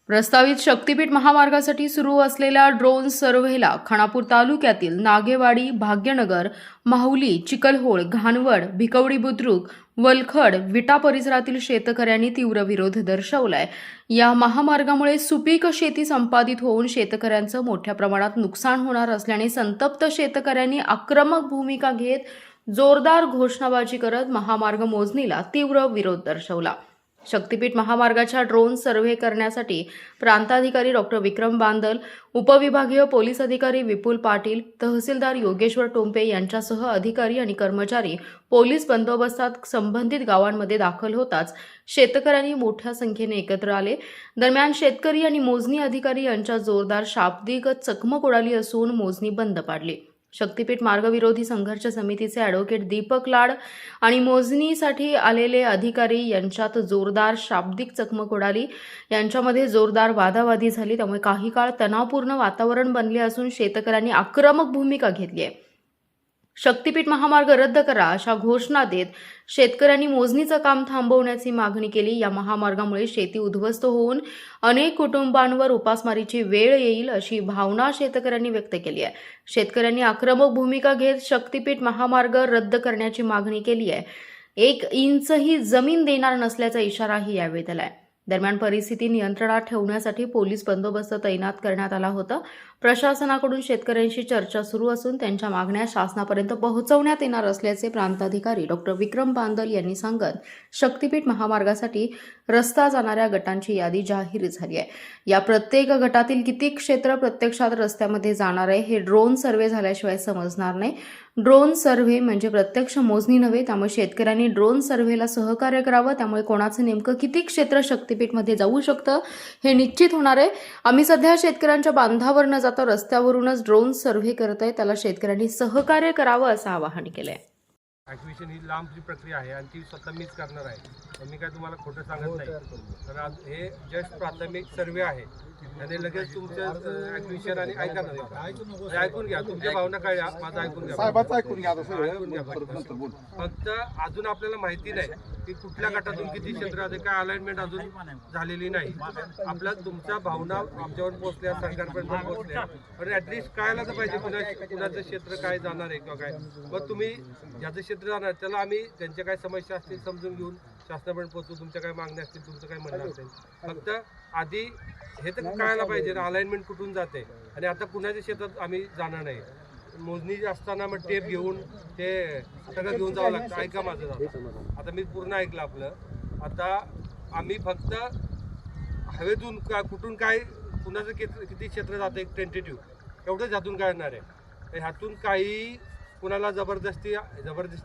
प्रस्तावित शक्तीपीठ महामार्गासाठी सुरू असलेल्या ड्रोन सर्व्हेला खानापूर तालुक्यातील नागेवाडी, भाग्यनगर, माहुली, चिखलहोळ, घाणवड, भिकवडी बुद्रुक, वलखड, विटा परिसरातील शेतकऱ्यांनी तीव्र विरोध दर्शवलाय। या महामार्गामुळे सुपीक शेती संपादित होऊन शेतकऱ्यांचं मोठ्या प्रमाणात नुकसान होणार असल्याने संतप्त शेतकऱ्यांनी आक्रमक भूमिका घेत जोरदार घोषणाबाजी करत महामार्ग मोजणीला तीव्र विरोध दर्शवला। शक्तीपीठ महामार्गाच्या ड्रोन सर्व्हे करण्यासाठी प्रांताधिकारी डॉ. विक्रम बांदल, उपविभागीय पोलीस अधिकारी विपुल पाटील, तहसीलदार योगेश्वर टोंपे यांच्यासह अधिकारी आणि कर्मचारी पोलीस बंदोबस्तात संबंधित गावांमध्ये दाखल होताच शेतकऱ्यांनी मोठ्या संख्येने एकत्र आले। दरम्यान शेतकरी आणि मोजणी अधिकारी यांच्यात जोरदार शाब्दिक चकमक उडाली असून मोजणी बंद पाडली। शक्तीपीठ मार्गविरोधी संघर्ष समितीचे ॲडव्होकेट दीपक लाड आणि मोजणीसाठी आलेले अधिकारी यांच्यात जोरदार शाब्दिक चकमक उडाली। यांच्यामध्ये जोरदार वादावादी झाली, त्यामुळे काही काळ तणावपूर्ण वातावरण बनले असून शेतकऱ्यांनी आक्रमक भूमिका घेतली आहे। शक्तीपीठ महामार्ग रद्द करा अशा घोषणा देत शेतकऱ्यांनी मोजणीचं काम थांबवण्याची मागणी केली। या महामार्गामुळे शेती उद्ध्वस्त होऊन अनेक कुटुंबांवर उपासमारीची वेळ येईल अशी भावना शेतकऱ्यांनी व्यक्त केली आहे। शेतकऱ्यांनी आक्रमक भूमिका घेत शक्तीपीठ महामार्ग रद्द करण्याची मागणी केली आहे। 1 इंचही जमीन देणार नसल्याचा इशाराही यावेळी दिलाय। दरम्यान परिस्थिती नियंत्रणात ठेवण्यासाठी पोलीस बंदोबस्त तैनात करण्यात आला होता। प्रशासनाकडून शेतकऱ्यांशी चर्चा सुरू असून त्यांच्या मागण्या शासनापर्यंत पोहोचवण्यात येणार असल्याचे प्रांताधिकारी डॉ. विक्रम बांदल यांनी सांगत शक्तीपीठ महामार्गासाठी रस्ता जाणाऱ्या गटांची यादी जाहीर झाली आहे। या प्रत्येक गटातील किती क्षेत्र प्रत्यक्षात रस्त्यामध्ये जाणार आहे हे ड्रोन सर्व्हे झाल्याशिवाय समजणार नाही। ड्रोन सर्व्हे म्हणजे प्रत्यक्ष मोजणी नव्हे, त्यामुळे शेतकऱ्यांनी ड्रोन सर्व्हेला सहकार्य करावं। त्यामुळे कोणाचं नेमकं किती क्षेत्र शक्तीपीठमध्ये जाऊ शकतं हे निश्चित होणार आहे। आम्ही सध्या शेतकऱ्यांच्या बांधावर न जाता रस्त्यावरूनच ड्रोन सर्व्हे करत आहे, त्याला शेतकऱ्यांनी सहकार्य करावं असं आवाहन केलंय। ॲक्विजिशन ही लांबची प्रक्रिया आहे आणि ती स्वतः मीच करणार आहे। मी काय तुम्हाला खोटं सांगत नाही, तर आज हे जस्ट प्राथमिक सर्वे आहे आणि लगेच तुमचं ॲक्विजिशन आणि ऐका ना, ऐकून घ्या, तुमच्या भावना काय माझं ऐकून घ्या, ऐकून घ्या। फक्त अजून आपल्याला माहिती नाही की कुठल्या गटातून किती क्षेत्र आहे, काय अलाइनमेंट अजून झालेली नाही। आपल्या तुमच्या भावना आमच्यावर पोहोचल्या, सरकारपर्यंत पोहोचल्या, पण ॲटलिस्ट कळायला तर पाहिजे कुणाचं क्षेत्र काय जाणार आहे किंवा काय। मग तुम्ही ज्याचं क्षेत्र जाणार त्याला आम्ही त्यांच्या काय समस्या असतील समजून घेऊन शासनापर्यंत पोहोचू, तुमच्या काय मागण्या असतील, तुमचं काय म्हणणं असेल, फक्त आधी हे तर कळायला पाहिजे ना अलाइनमेंट कुठून जाते। आणि आता कुणाच्या क्षेत्रात आम्ही जाणार नाही। मोजणी असताना मग टेप घेऊन ते सगळं घेऊन जावं लागतं। ऐका माझं, आता मी पूर्ण ऐकलं आपलं। आता आम्ही फक्त हवेतून कुठून काय कुणाचं किती क्षेत्र जातं एक टेंटेटिव्ह एवढंच ह्यातून कळणार आहे। ह्यातून काही कुणाला जबरदस्ती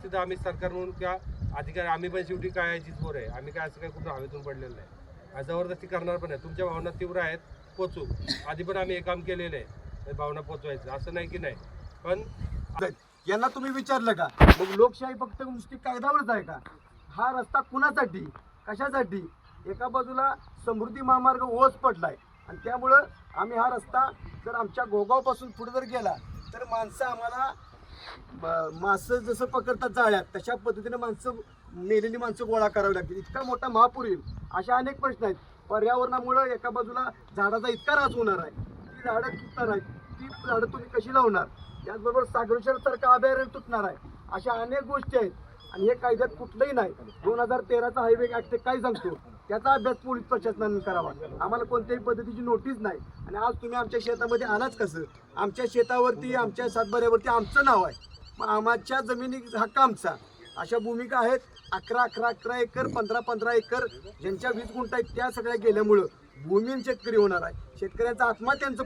तर आम्ही सरकार म्हणून किंवा अधिकारी आम्ही पण शेवटी काय पोर आहे, आम्ही काय असं काय कुठं हवेतून पडलेलं नाही, जबरदस्ती करणार पण आहे। तुमच्या भावना तीव्र आहेत, पोचू। आधी पण आम्ही हे काम केलेलं आहे, भावना पोचवायचं असं नाही की नाही। पण यांना तुम्ही विचारलं का मग लोकशाही फक्त नुसती कागदावरच आहे का? हा रस्ता कुणासाठी कशासाठी? एका बाजूला समृद्धी महामार्ग ओस पडलाय आणि त्यामुळं आम्ही हा रस्ता जर आमच्या गोगावपासून पुढे जर गेला तर माणसं आम्हाला मासं जसं पकडतात जाळ्यात तशा पद्धतीने मेलेली माणसं गोळा करावी लागतील। इतका मोठा महापूर येईल, अशा अनेक प्रश्न आहेत। पर्यावरणामुळे एका बाजूला झाडाचा इतका ऱ्हास होणार आहे, ती झाडं तुटणार आहेत, ती झाडं तुम्ही कशी लावणार? त्याचबरोबर सागरेश्वरसारखं अभयारण्य तुटणार आहे, अशा अनेक गोष्टी आहेत आणि हे कायद्यात कुठलंही नाही। 2013चा हायवे ॲक्ट काय सांगतो त्याचा अभ्यास पोलीस प्रशासनाने करावा। आम्हाला कोणत्याही पद्धतीची नोटीस नाही आणि आज तुम्ही आमच्या शेतामध्ये आलाच कसं? आमच्या शेतावरती आमच्या सातबाऱ्यावरती आमचं नाव आहे, मग आमच्या जमिनी हक्क आमचा। अशा भूमिका आहेत 11 एकर 15 एकर ज्यांच्या 20 गुंठ आहेत त्या सगळ्या गेल्यामुळं भूमिहीन शेतकरी होणार आहे। शेतकऱ्यांचा आत्महत्यांचं